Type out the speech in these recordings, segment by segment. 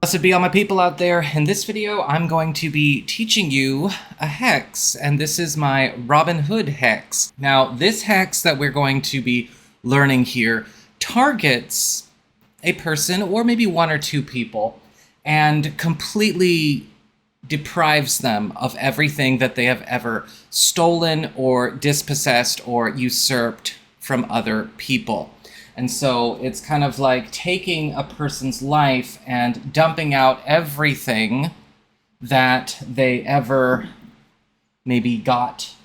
Blessed be all my people out there. In this video, I'm going to be teaching you a hex, and this is my Robin Hood Hex. Now, this hex that we're going to be learning here targets a person, or maybe one or two people, and completely deprives them of everything that they have ever stolen or dispossessed or usurped from other people. And so it's kind of like taking a person's life and dumping out everything that they ever maybe got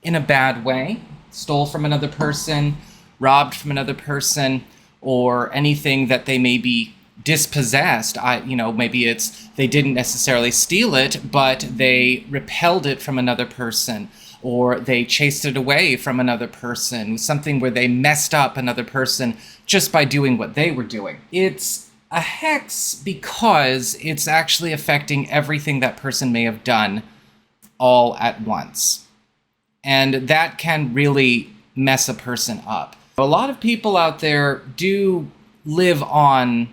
in a bad way, stole from another person, robbed from another person, or anything that they may be dispossessed. Maybe it's they didn't necessarily steal it, but they repelled it from another person, or they chased it away from another person, something where they messed up another person just by doing what they were doing. It's a hex because it's actually affecting everything that person may have done all at once. And that can really mess a person up. A lot of people out there do live on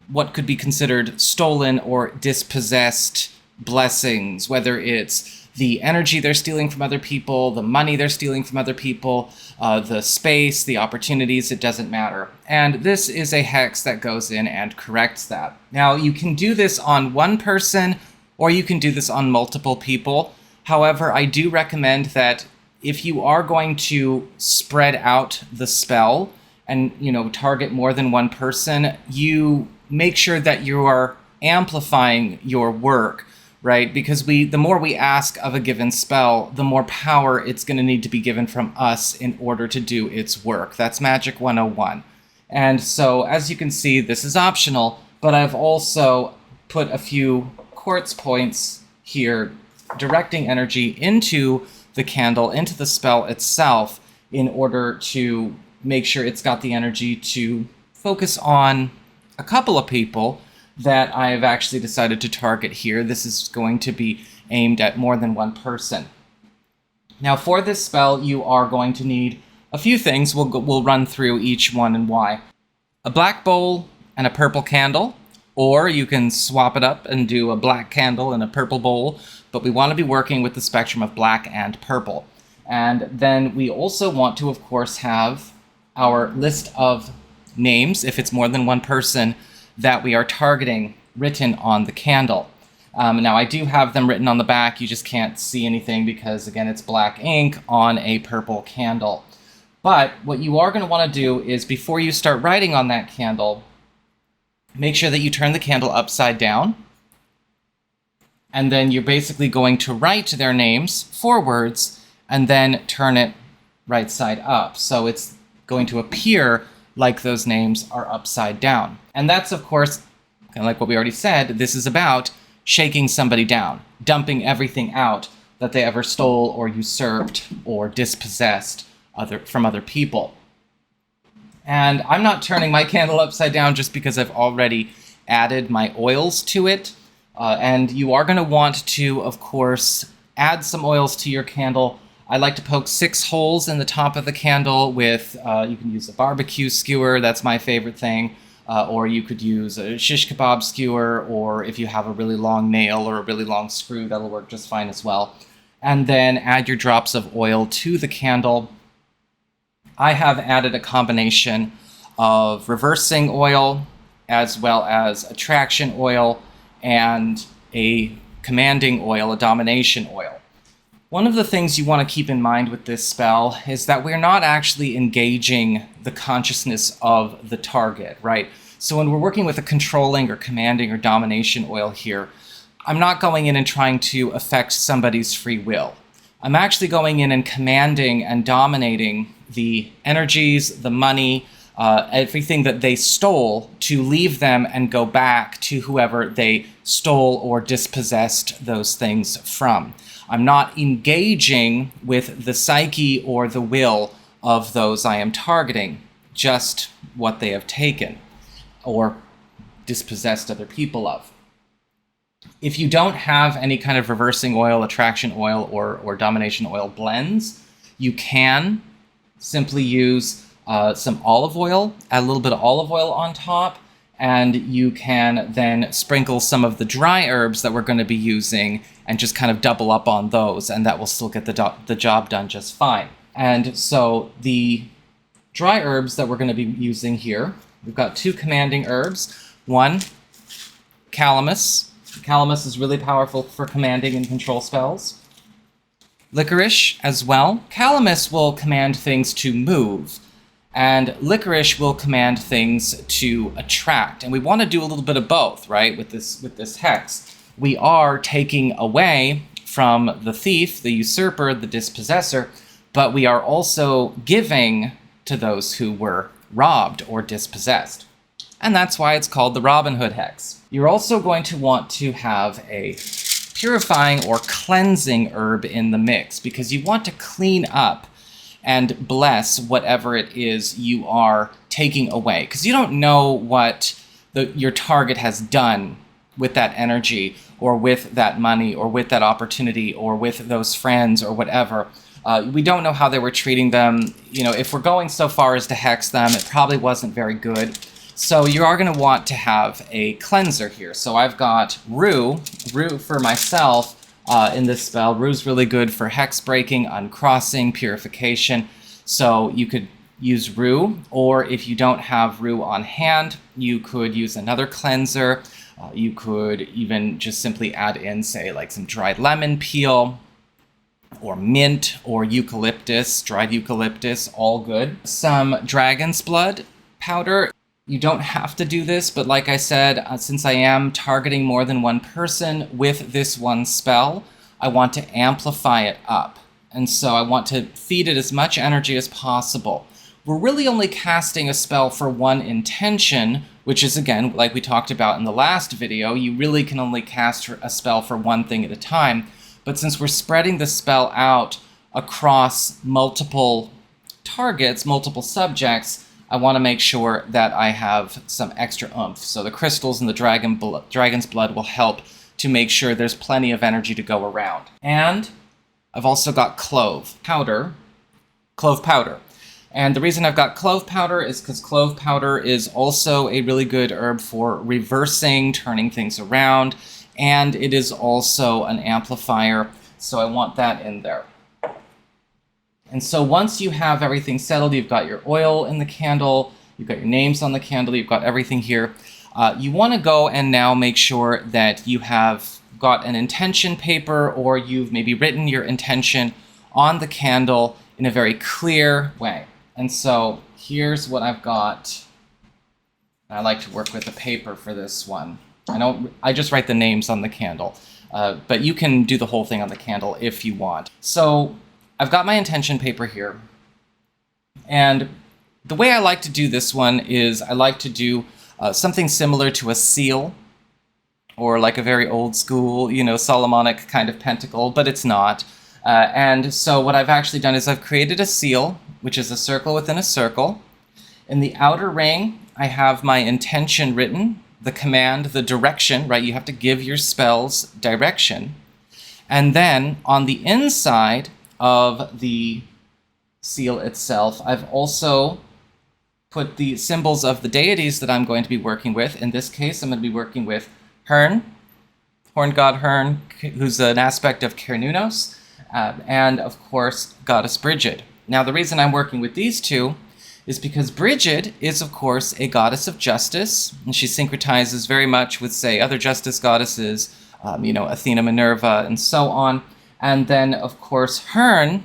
what could be considered stolen or dispossessed blessings, whether it's the energy they're stealing from other people, the money they're stealing from other people, the space, the opportunities, it doesn't matter. And this is a hex that goes in and corrects that. Now, you can do this on one person, or you can do this on multiple people. However, I do recommend that if you are going to spread out the spell and, target more than one person, you make sure that you are amplifying your work, right? Because the more we ask of a given spell, the more power it's going to need to be given from us in order to do its work. That's Magic 101. And so, as you can see, this is optional, but I've also put a few quartz points here directing energy into the candle, into the spell itself, in order to make sure it's got the energy to focus on a couple of people that I've actually decided to target here. This is going to be aimed at more than one person. Now, for this spell, you are going to need a few things. We'll run through each one and why. A black bowl and a purple candle, or you can swap it up and do a black candle and a purple bowl, but we want to be working with the spectrum of black and purple. And then we also want to, of course, have our list of names, if it's more than one person, that we are targeting written on the candle. Now, I do have them written on the back. You just can't see anything because, again, it's black ink on a purple candle. But what you are going to want to do is, before you start writing on that candle, make sure that you turn the candle upside down. And then you're basically going to write their names forwards and then turn it right side up. So it's going to appear like those names are upside down. And that's, of course, kind of like what we already said, this is about shaking somebody down, dumping everything out that they ever stole or usurped or dispossessed from other people. And I'm not turning my candle upside down just because I've already added my oils to it. And you are going to want to, of course, add some oils to your candle. I like to poke 6 holes in the top of the candle with, you can use a barbecue skewer, that's my favorite thing, or you could use a shish kebab skewer, or if you have a really long nail or a really long screw, that'll work just fine as well. And then add your drops of oil to the candle. I have added a combination of reversing oil, as well as attraction oil, and a commanding oil, a domination oil. One of the things you want to keep in mind with this spell is that we're not actually engaging the consciousness of the target, right? So when we're working with a controlling or commanding or domination oil here, I'm not going in and trying to affect somebody's free will. I'm actually going in and commanding and dominating the energies, the money, everything that they stole, to leave them and go back to whoever they stole or dispossessed those things from. I'm not engaging with the psyche or the will of those I am targeting, just what they have taken or dispossessed other people of. If you don't have any kind of reversing oil, attraction oil, or domination oil blends, you can simply use some olive oil, add a little bit of olive oil on top, and you can then sprinkle some of the dry herbs that we're going to be using and just kind of double up on those, and that will still get the job done just fine. And so the dry herbs that we're going to be using here, we've got 2 commanding herbs. One, calamus. Calamus is really powerful for commanding and control spells. Licorice as well. Calamus will command things to move, and licorice will command things to attract. And we want to do a little bit of both, right? With this hex, we are taking away from the thief, the usurper, the dispossessor, but we are also giving to those who were robbed or dispossessed. And that's why it's called the Robin Hood Hex. You're also going to want to have a purifying or cleansing herb in the mix, because you want to clean up and bless whatever it is you are taking away, because you don't know what your target has done with that energy or with that money or with that opportunity or with those friends or whatever. We don't know how they were treating them. You know, if we're going so far as to hex them, it probably wasn't very good. So you are going to want to have a cleanser here. So I've got rue for myself. In this spell. Rue's really good for hex breaking, uncrossing, purification. So you could use rue, or if you don't have rue on hand, you could use another cleanser. You could even just simply add in, say, like some dried lemon peel, or mint, or eucalyptus, dried eucalyptus, all good. Some dragon's blood powder. You don't have to do this, but like I said, since I am targeting more than one person with this one spell, I want to amplify it up. And so I want to feed it as much energy as possible. We're really only casting a spell for one intention, which is, again, like we talked about in the last video, you really can only cast a spell for one thing at a time. But since we're spreading the spell out across multiple targets, multiple subjects, I want to make sure that I have some extra oomph. So the crystals and the dragon's blood will help to make sure there's plenty of energy to go around. And I've also got clove powder. And the reason I've got clove powder is because clove powder is also a really good herb for reversing, turning things around, and it is also an amplifier, so I want that in there. And so once you have everything settled, you've got your oil in the candle, you've got your names on the candle, you've got everything here, you want to go and now make sure that you have got an intention paper, or you've maybe written your intention on the candle in a very clear way. And so here's what I've got. I like to work with a paper for this one. I just write the names on the candle, but you can do the whole thing on the candle if you want. So I've got my intention paper here, and the way I like to do this one is I like to do something similar to a seal, or like a very old school, Solomonic kind of pentacle, but it's not. And so what I've actually done is I've created a seal, which is a circle within a circle. In the outer ring, I have my intention written, the command, the direction, right? You have to give your spells direction. And then on the inside of the seal itself, I've also put the symbols of the deities that I'm going to be working with. In this case, I'm going to be working with Hern, horn god Hern, who's an aspect of Cernunnos, and of course, goddess Brigid. Now, the reason I'm working with these two is because Brigid is, of course, a goddess of justice, and she syncretizes very much with, say, other justice goddesses, Athena, Minerva, and so on. And then, of course, Hern,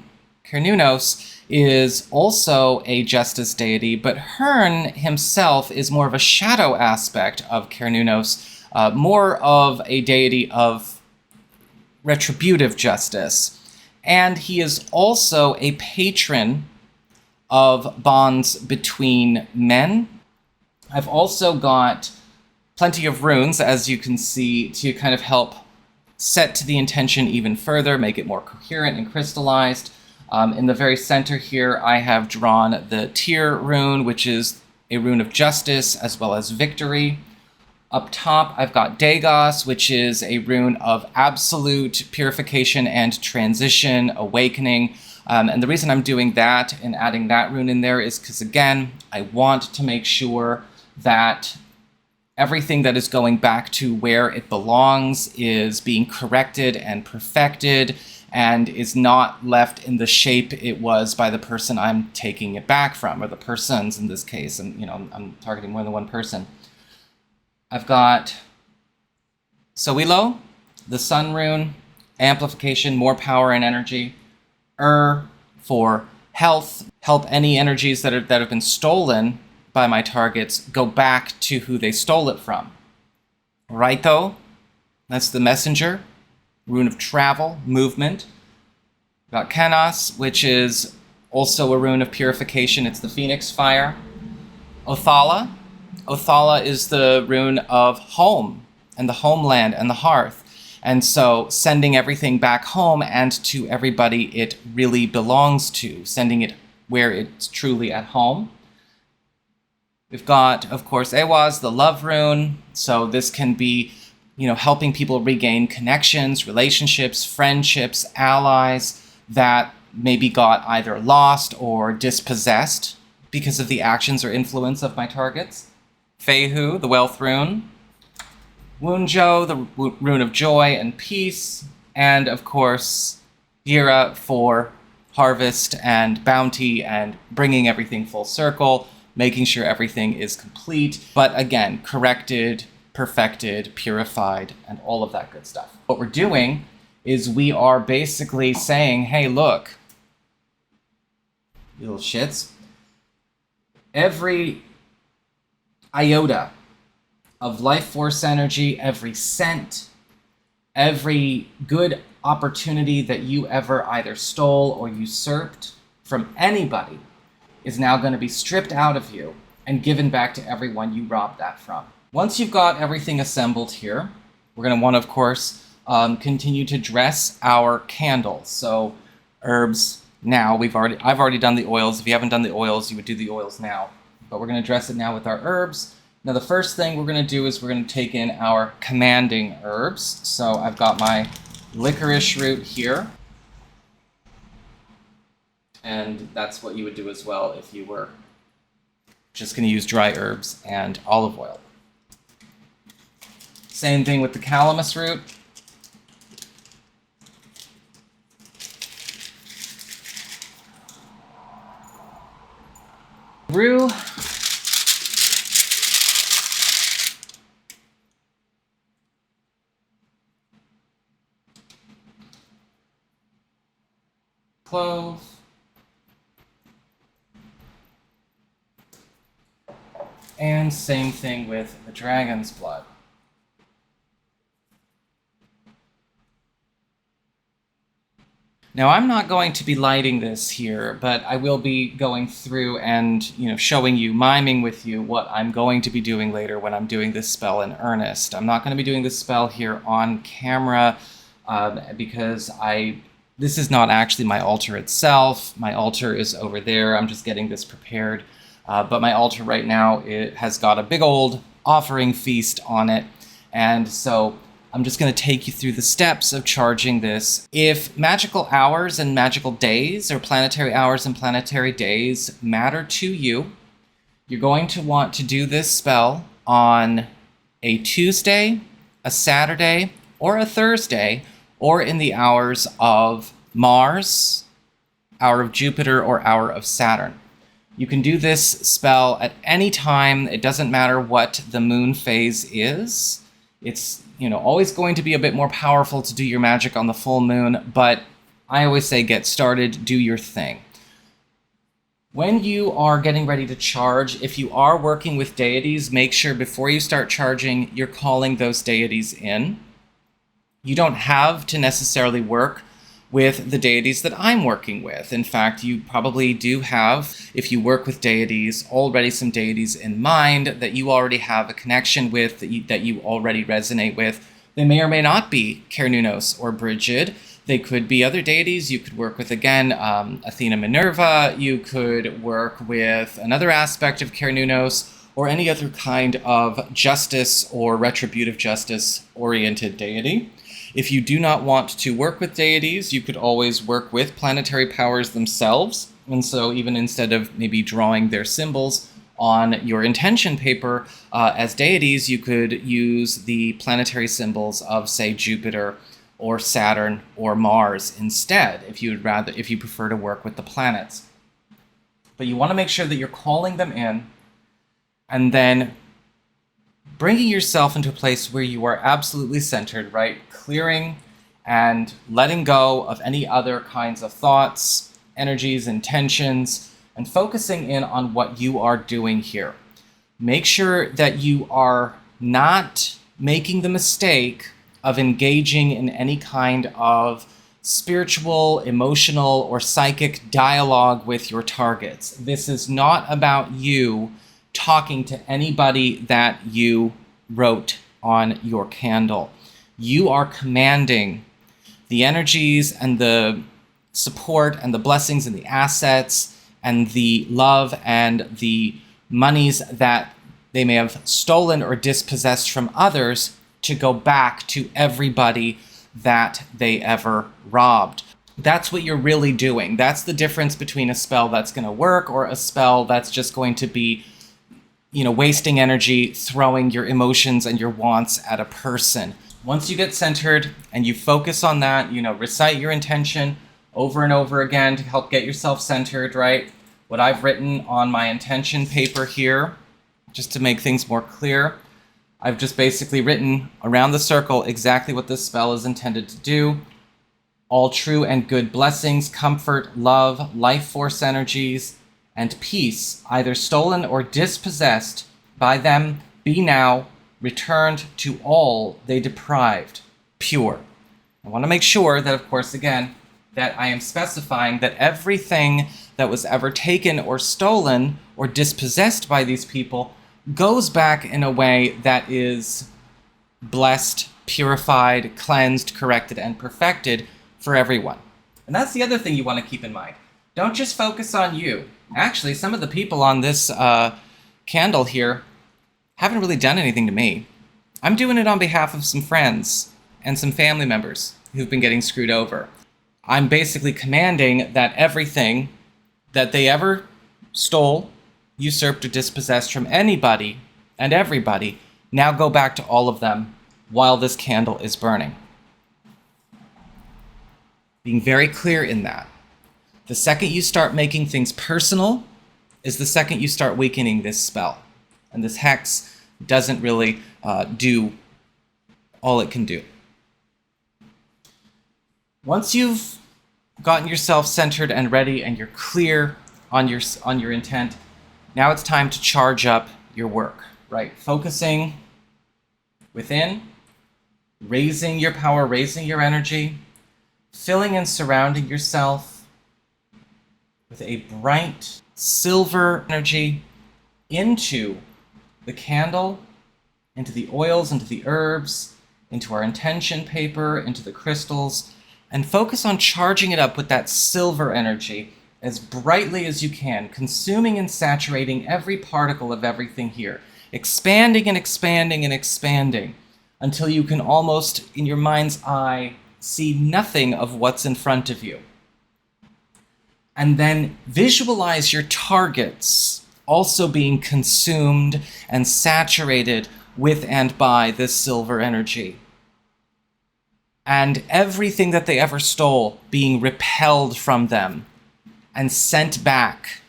Cernunnos, is also a justice deity, but Hern himself is more of a shadow aspect of Cernunnos, more of a deity of retributive justice. And he is also a patron of bonds between men. I've also got plenty of runes, as you can see, to kind of help set to the intention even further, make it more coherent and crystallized. In the very center here, I have drawn the Tyr rune, which is a rune of justice as well as victory. Up top, I've got Dagos, which is a rune of absolute purification and transition, awakening. And the reason I'm doing that and adding that rune in there is because, again, I want to make sure that everything that is going back to where it belongs is being corrected and perfected and is not left in the shape it was by the person I'm taking it back from, or the persons in this case. And, you know, I'm targeting more than one person. I've got Soilo, the sun rune, amplification, more power and energy. For health, help any energies that have been stolen by my targets go back to who they stole it from. Raito, that's the messenger, rune of travel, movement. We've got Kanos, which is also a rune of purification. It's the phoenix fire. Othala. Othala is the rune of home and the homeland and the hearth. And so sending everything back home and to everybody it really belongs to, sending it where it's truly at home. We've got, of course, Ewaz, the love rune. So this can be, you know, helping people regain connections, relationships, friendships, allies that maybe got either lost or dispossessed because of the actions or influence of my targets. Feihu, the wealth rune. Wunjo, the rune of joy and peace. And, of course, Gira for harvest and bounty and bringing everything full circle, making sure everything is complete, but again, corrected, perfected, purified, and all of that good stuff. What we're doing is we are basically saying, hey, look, you little shits, every iota of life force energy, every cent, every good opportunity that you ever either stole or usurped from anybody is now going to be stripped out of you and given back to everyone you robbed that from. Once you've got everything assembled here, we're going to want to, of course, continue to dress our candles. So herbs now, I've already done the oils. If you haven't done the oils, you would do the oils now. But we're going to dress it now with our herbs. Now the first thing we're going to do is we're going to take in our commanding herbs. So I've got my licorice root here. And that's what you would do as well if you were just going to use dry herbs and olive oil. Same thing with the calamus root. Rue. Clove. And same thing with the dragon's blood. Now I'm not going to be lighting this here, but I will be going through and, showing you, miming with you what I'm going to be doing later when I'm doing this spell in earnest. I'm not going to be doing this spell here on camera because this is not actually my altar itself. My altar is over there. I'm just getting this prepared. But my altar right now, it has got a big old offering feast on it. And so I'm just going to take you through the steps of charging this. If magical hours and magical days, or planetary hours and planetary days, matter to you, you're going to want to do this spell on a Tuesday, a Saturday, or a Thursday, or in the hours of Mars, hour of Jupiter, or hour of Saturn. You can do this spell at any time. It doesn't matter what the moon phase is. It's always going to be a bit more powerful to do your magic on the full moon, but I always say get started, do your thing. When you are getting ready to charge, if you are working with deities, make sure before you start charging, you're calling those deities in. You don't have to necessarily work with the deities that I'm working with. In fact, you probably do have, if you work with deities, already some deities in mind that you already have a connection with, that you already resonate with. They may or may not be Cernunnos or Brigid. They could be other deities. You could work with, again, Athena Minerva. You could work with another aspect of Cernunnos, or any other kind of justice or retributive justice-oriented deity. If you do not want to work with deities, you could always work with planetary powers themselves. And so even instead of maybe drawing their symbols on your intention paper, as deities, you could use the planetary symbols of, say, Jupiter or Saturn or Mars instead, if you prefer to work with the planets. But you want to make sure that you're calling them in and then bringing yourself into a place where you are absolutely centered, right? Clearing and letting go of any other kinds of thoughts, energies, intentions, and focusing in on what you are doing here. Make sure that you are not making the mistake of engaging in any kind of spiritual, emotional, or psychic dialogue with your targets. This is not about you talking to anybody that you wrote on your candle. You are commanding the energies and the support and the blessings and the assets and the love and the monies that they may have stolen or dispossessed from others to go back to everybody that they ever robbed. That's what you're really doing. That's the difference between a spell that's going to work or a spell that's just going to be, wasting energy, throwing your emotions and your wants at a person. Once you get centered and you focus on that, recite your intention over and over again to help get yourself centered, right? What I've written on my intention paper here, just to make things more clear, I've just basically written around the circle exactly what this spell is intended to do. All true and good blessings, comfort, love, life force energies, and peace, either stolen or dispossessed by them, be now returned to all they deprived, pure. I want to make sure that, of course, again, that I am specifying that everything that was ever taken or stolen or dispossessed by these people goes back in a way that is blessed, purified, cleansed, corrected, and perfected for everyone. And that's the other thing you want to keep in mind. Don't just focus on you. Actually, some of the people on this candle here haven't really done anything to me. I'm doing it on behalf of some friends and some family members who've been getting screwed over. I'm basically commanding that everything that they ever stole, usurped, or dispossessed from anybody and everybody now go back to all of them while this candle is burning. Being very clear in that. The second you start making things personal is the second you start weakening this spell. And this hex doesn't really do all it can do. Once you've gotten yourself centered and ready and you're clear on your intent, now it's time to charge up your work, right? Focusing within, raising your power, raising your energy, filling and surrounding yourself with a bright silver energy into the candle, into the oils, into the herbs, into our intention paper, into the crystals, and focus on charging it up with that silver energy as brightly as you can, consuming and saturating every particle of everything here, expanding and expanding and expanding until you can almost, in your mind's eye, see nothing of what's in front of you. And then visualize your targets also being consumed and saturated with and by this silver energy. And everything that they ever stole being repelled from them and sent back,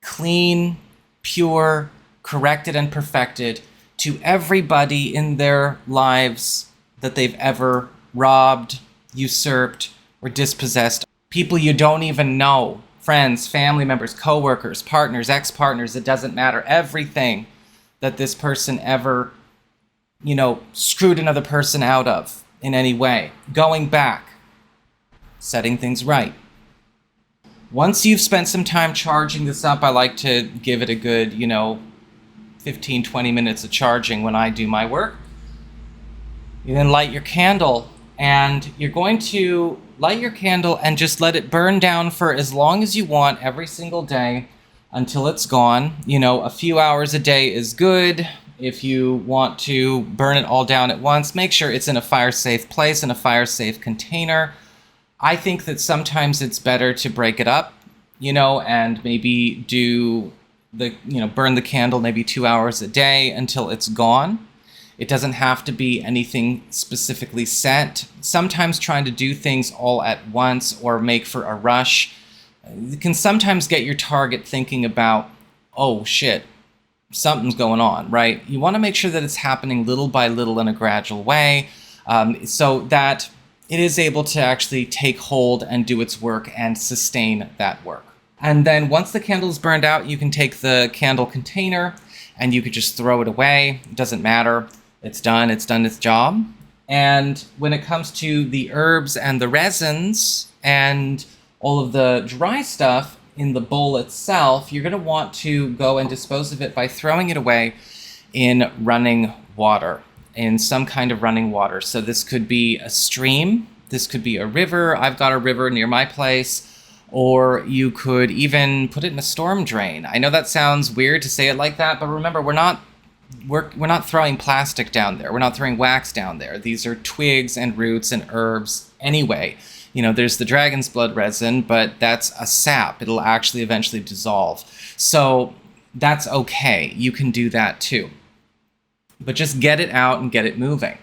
clean, pure, corrected, and perfected to everybody in their lives that they've ever robbed, usurped, or dispossessed. People you don't even know, friends, family members, co-workers, partners, ex-partners, it doesn't matter. Everything that this person ever, screwed another person out of in any way. Going back, setting things right. Once you've spent some time charging this up, I like to give it a good, 15, 20 minutes of charging when I do my work. You then light your candle, and you're going to light your candle and just let it burn down for as long as you want every single day until it's gone. A few hours a day is good. If you want to burn it all down at once, make sure it's in a fire-safe place, in a fire-safe container. I think that sometimes it's better to break it up, and maybe do burn the candle maybe 2 hours a day until it's gone. It doesn't have to be anything specifically set. Sometimes trying to do things all at once or make for a rush can sometimes get your target thinking about, oh shit, something's going on, right? You want to make sure that it's happening little by little in a gradual way, so that it is able to actually take hold and do its work and sustain that work. And then once the candle is burned out, you can take the candle container and you could just throw it away. It doesn't matter. It's done its job. And when it comes to the herbs and the resins and all of the dry stuff in the bowl itself, you're going to want to go and dispose of it by throwing it away in running water, in some kind of running water. So this could be a stream, this could be a river. I've got a river near my place. Or you could even put it in a storm drain. I know that sounds weird to say it like that, but remember, we're not throwing plastic down there. We're not throwing wax down there. These are twigs and roots and herbs anyway. There's the dragon's blood resin, but that's a sap. It'll actually eventually dissolve. So that's okay. You can do that too. But just get it out and get it moving.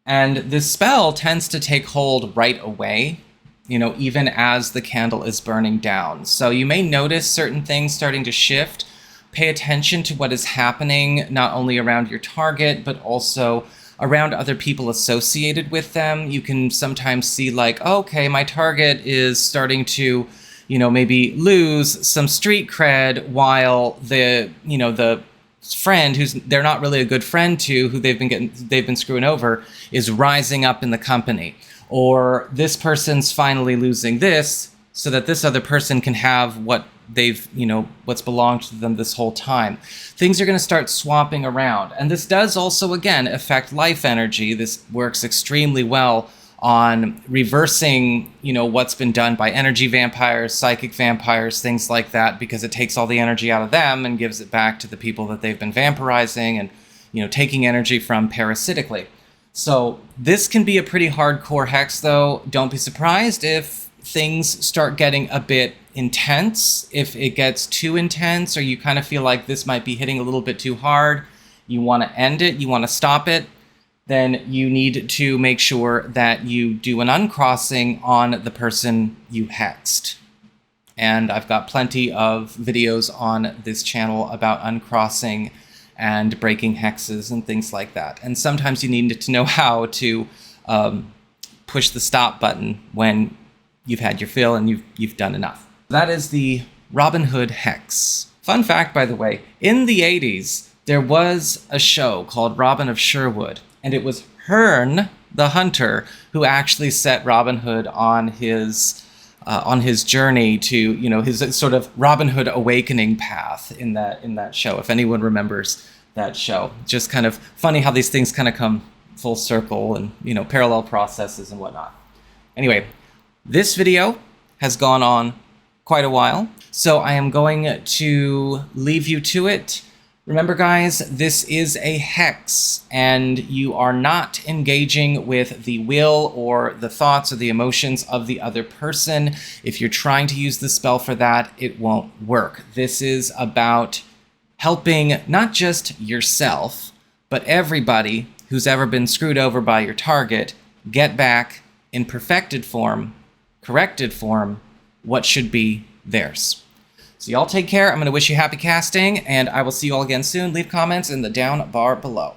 And this spell tends to take hold right away, even as the candle is burning down. So you may notice certain things starting to shift. Pay attention to what is happening, not only around your target, but also around other people associated with them. You can sometimes see like, okay, my target is starting to, maybe lose some street cred, while the friend they're not really a good friend to, who they've been screwing over, is rising up in the company. Or this person's finally losing this so that this other person can have what what's belonged to them this whole time. Things are going to start swapping around. And this does also, again, affect life energy. This works extremely well on reversing, what's been done by energy vampires, psychic vampires, things like that, because it takes all the energy out of them and gives it back to the people that they've been vampirizing and, taking energy from parasitically. So this can be a pretty hardcore hex, though. Don't be surprised if things start getting a bit intense. If it gets too intense, or you kind of feel like this might be hitting a little bit too hard, you want to end it, you want to stop it, then you need to make sure that you do an uncrossing on the person you hexed. And I've got plenty of videos on this channel about uncrossing and breaking hexes and things like that. And sometimes you need to know how to push the stop button when you've had your fill and you've done enough. That is the Robin Hood Hex. Fun fact, by the way, in the 80s, there was a show called Robin of Sherwood, and it was Herne the Hunter who actually set Robin Hood on his journey to, his sort of Robin Hood awakening path in that show, if anyone remembers that show. Just kind of funny how these things kind of come full circle and, parallel processes and whatnot. Anyway, this video has gone on quite a while, so I am going to leave you to it. Remember, guys, this is a hex, and you are not engaging with the will or the thoughts or the emotions of the other person. If you're trying to use the spell for that, it won't work. This is about helping not just yourself, but everybody who's ever been screwed over by your target get back in perfected form, corrected form, what should be theirs. So y'all take care. I'm going to wish you happy casting, and I will see you all again soon. Leave comments in the down bar below.